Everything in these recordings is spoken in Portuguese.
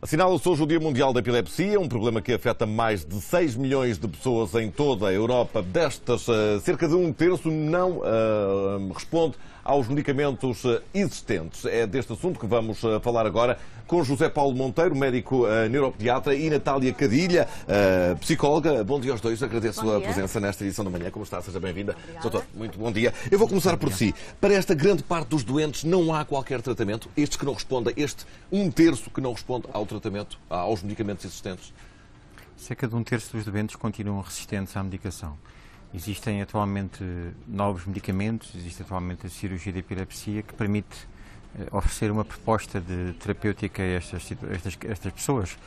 Assinala-se hoje o Dia Mundial da Epilepsia, um problema que afeta mais de 6 milhões de pessoas em toda a Europa. Destas, cerca de um terço não responde aos medicamentos existentes. É deste assunto que vamos falar agora com José Paulo Monteiro, médico neuropediatra, e Natália Cadilha, psicóloga. Bom dia aos dois, agradeço a presença nesta edição da manhã. Como está? Seja bem-vinda. Doutor, muito bom dia. Eu vou começar por si. Para esta grande parte dos doentes não há qualquer tratamento? Estes que não respondem, este um terço que não responde ao tratamento, aos medicamentos existentes? Cerca de um terço dos doentes continuam resistentes à medicação. Existem atualmente novos medicamentos, existe atualmente a cirurgia de epilepsia que permite oferecer uma proposta de terapêutica a estas pessoas.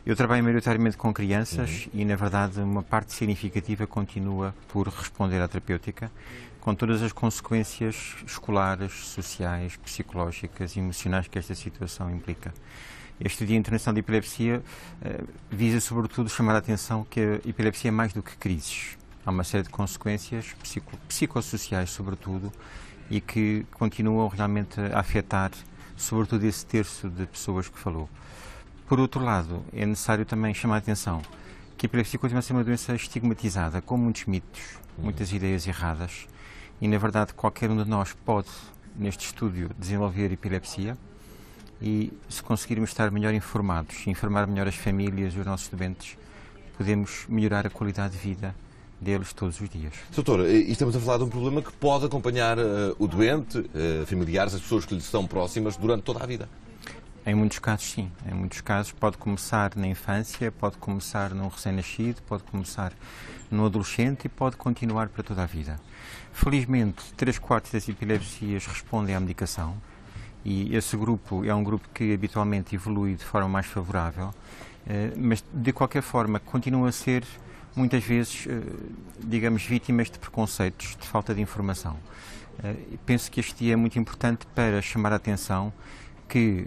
Eu trabalho maioritariamente com crianças e, na verdade, uma parte significativa continua por responder à terapêutica, com todas as consequências escolares, sociais, psicológicas e emocionais que esta situação implica. Este Dia Internacional de Epilepsia visa, sobretudo, chamar a atenção que a epilepsia é mais do que crises. Há uma série de consequências psicossociais, sobretudo, e que continuam realmente a afetar, sobretudo, esse terço de pessoas que falou. Por outro lado, é necessário também chamar a atenção que a epilepsia continua a ser uma doença estigmatizada, com muitos mitos, muitas ideias erradas, e, na verdade, qualquer um de nós pode, neste estúdio, desenvolver epilepsia, e se conseguirmos estar melhor informados, informar melhor as famílias e os nossos doentes, podemos melhorar a qualidade de vida deles todos os dias. Doutor, estamos a falar de um problema que pode acompanhar o doente, familiares, as pessoas que lhe estão próximas durante toda a vida. Em muitos casos, sim. Em muitos casos pode começar na infância, pode começar num recém-nascido, pode começar no adolescente e pode continuar para toda a vida. Felizmente, 3/4 das epilepsias respondem à medicação e esse grupo é um grupo que habitualmente evolui de forma mais favorável, mas de qualquer forma continua a ser muitas vezes, digamos, vítimas de preconceitos, de falta de informação. Penso que este dia é muito importante para chamar a atenção que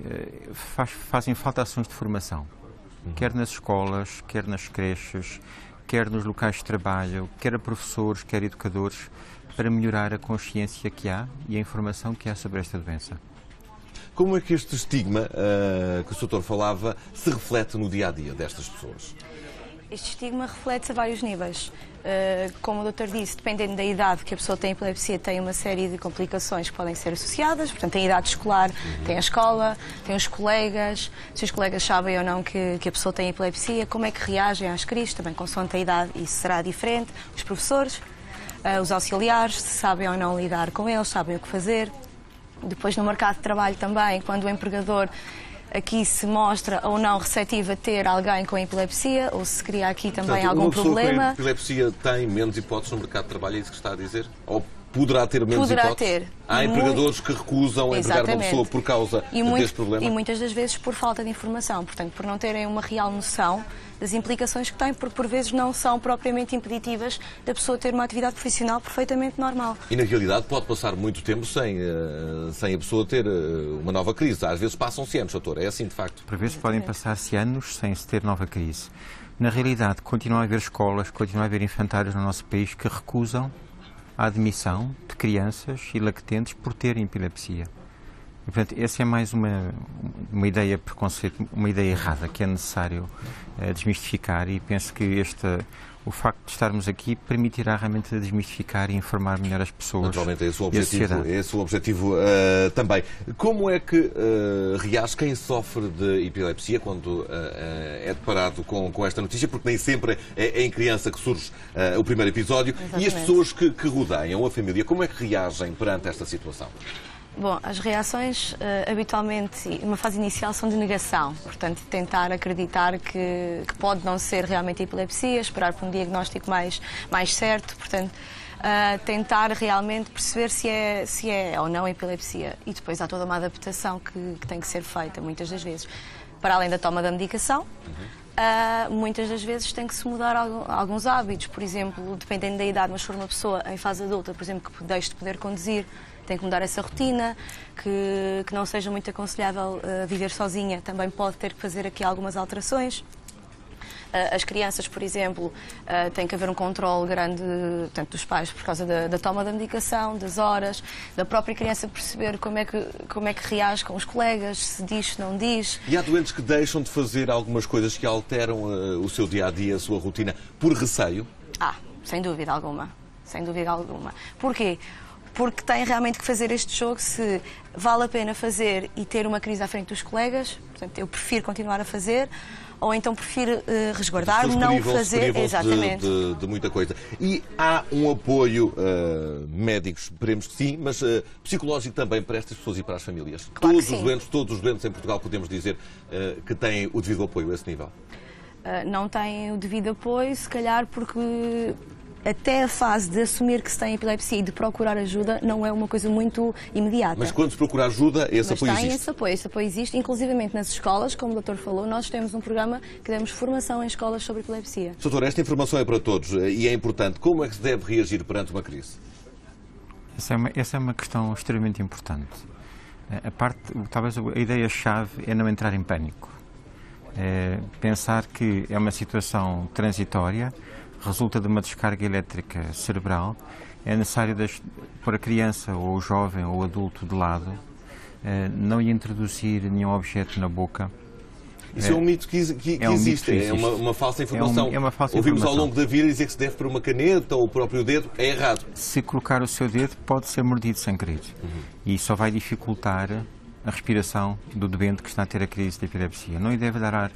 fazem falta ações de formação, quer nas escolas, quer nas creches, quer nos locais de trabalho, quer a professores, quer educadores, para melhorar a consciência que há e a informação que há sobre esta doença. Como é que este estigma que o doutor falava se reflete no dia-a-dia destas pessoas? Este estigma reflete-se a vários níveis. Como o doutor disse, dependendo da idade que a pessoa tem epilepsia, tem uma série de complicações que podem ser associadas. Portanto, tem a idade escolar, tem a escola, tem os colegas, se os colegas sabem ou não que a pessoa tem epilepsia, como é que reagem às crises, também consoante a idade, isso será diferente. Os professores, os auxiliares, se sabem ou não lidar com eles, sabem o que fazer. Depois, no mercado de trabalho também, quando o empregador aqui se mostra ou não receptivo a ter alguém com epilepsia, ou se cria aqui também algum problema. Uma pessoa com epilepsia tem menos hipóteses no mercado de trabalho, é isso que está a dizer? Ou poderá ter menos hipóteses? Há empregadores que recusam empregar uma pessoa por causa deste problema? E muitas das vezes por falta de informação, portanto, por não terem uma real noção das implicações que têm, porque por vezes não são propriamente impeditivas da pessoa ter uma atividade profissional perfeitamente normal. E na realidade pode passar muito tempo sem a pessoa ter uma nova crise. Às vezes passam-se anos, doutor, é assim de facto? Por vezes podem passar-se anos sem se ter nova crise. Na realidade, continua a haver escolas, continua a haver infantários no nosso país que recusam a admissão de crianças e lactentes por terem epilepsia. E, portanto, essa é mais uma ideia preconceito, uma ideia errada que é necessário desmistificar, e penso que o facto de estarmos aqui permitirá realmente desmistificar e informar melhor as pessoas. Naturalmente, esse é o objetivo também. Como é que reage quem sofre de epilepsia quando é deparado com esta notícia? Porque nem sempre é em criança que surge o primeiro episódio. Exatamente. E as pessoas que rodeiam a família, como é que reagem perante esta situação? Bom, as reações habitualmente, numa fase inicial, são de negação. Portanto, tentar acreditar que pode não ser realmente epilepsia, esperar por um diagnóstico mais certo. Portanto, tentar realmente perceber se é ou não epilepsia. E depois há toda uma adaptação que tem que ser feita, muitas das vezes. Para além da toma da medicação, muitas das vezes tem que se mudar alguns hábitos. Por exemplo, dependendo da idade, mas se for uma pessoa em fase adulta, por exemplo, que deixe de poder conduzir, tem que mudar essa rotina, que não seja muito aconselhável viver sozinha, também pode ter que fazer aqui algumas alterações. As crianças, por exemplo, tem que haver um controle grande, portanto, dos pais por causa da toma da medicação, das horas, da própria criança perceber como é que reage com os colegas, se diz, se não diz. E há doentes que deixam de fazer algumas coisas que alteram o seu dia-a-dia, a sua rotina, por receio? Sem dúvida alguma. Sem dúvida alguma. Porquê? Porque tem realmente que fazer este jogo, se vale a pena fazer e ter uma crise à frente dos colegas, portanto, eu prefiro continuar a fazer, ou então prefiro resguardar-me, não fazer. Exatamente. De muita coisa. E há um apoio médico, esperemos que sim, mas psicológico também para estas pessoas e para as famílias. Claro Todos os doentes em Portugal podemos dizer que têm o devido apoio a esse nível. Não têm o devido apoio, se calhar porque até a fase de assumir que se tem epilepsia e de procurar ajuda não é uma coisa muito imediata. Mas quando se procura ajuda, esse apoio existe? Esse apoio existe, inclusivamente nas escolas, como o doutor falou, nós temos um programa que damos formação em escolas sobre epilepsia. Doutor, esta informação é para todos e é importante. Como é que se deve reagir perante uma crise? Essa é uma questão extremamente importante. Talvez a ideia-chave é não entrar em pânico. Pensar que é uma situação transitória, resulta de uma descarga elétrica cerebral, é necessário pôr a criança, ou o jovem, ou o adulto de lado, não lhe introduzir nenhum objeto na boca. Isso é um mito que existe, é uma falsa informação. É uma falsa Ouvimos informação. ao longo da vida dizer que se deve por uma caneta ou o próprio dedo, é errado. Se colocar o seu dedo, pode ser mordido sem querer. E isso só vai dificultar a respiração do doente que está a ter a crise de epilepsia. Não lhe deve dar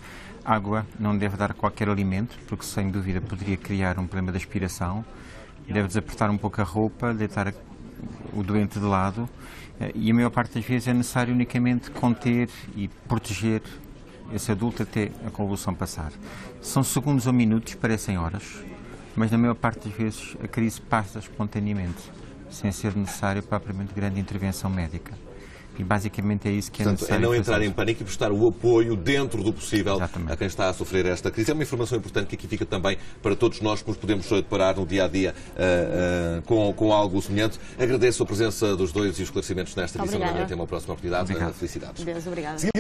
água, não deve dar qualquer alimento, porque sem dúvida poderia criar um problema de aspiração. Deve desapertar um pouco a roupa, deitar o doente de lado e a maior parte das vezes é necessário unicamente conter e proteger esse adulto até a convulsão passar. São segundos ou minutos, parecem horas, mas na maior parte das vezes a crise passa espontaneamente, sem ser necessário propriamente grande intervenção médica. E basicamente é isso que é necessário. É não entrar em pânico e prestar o apoio dentro do possível Exatamente. a quem está a sofrer esta crise. É uma informação importante que aqui fica também para todos nós que nos podemos deparar no dia-a-dia com algo semelhante. Agradeço a presença dos dois e os esclarecimentos nesta edição da noite. Até uma próxima oportunidade. Felicidades. Deus, obrigada.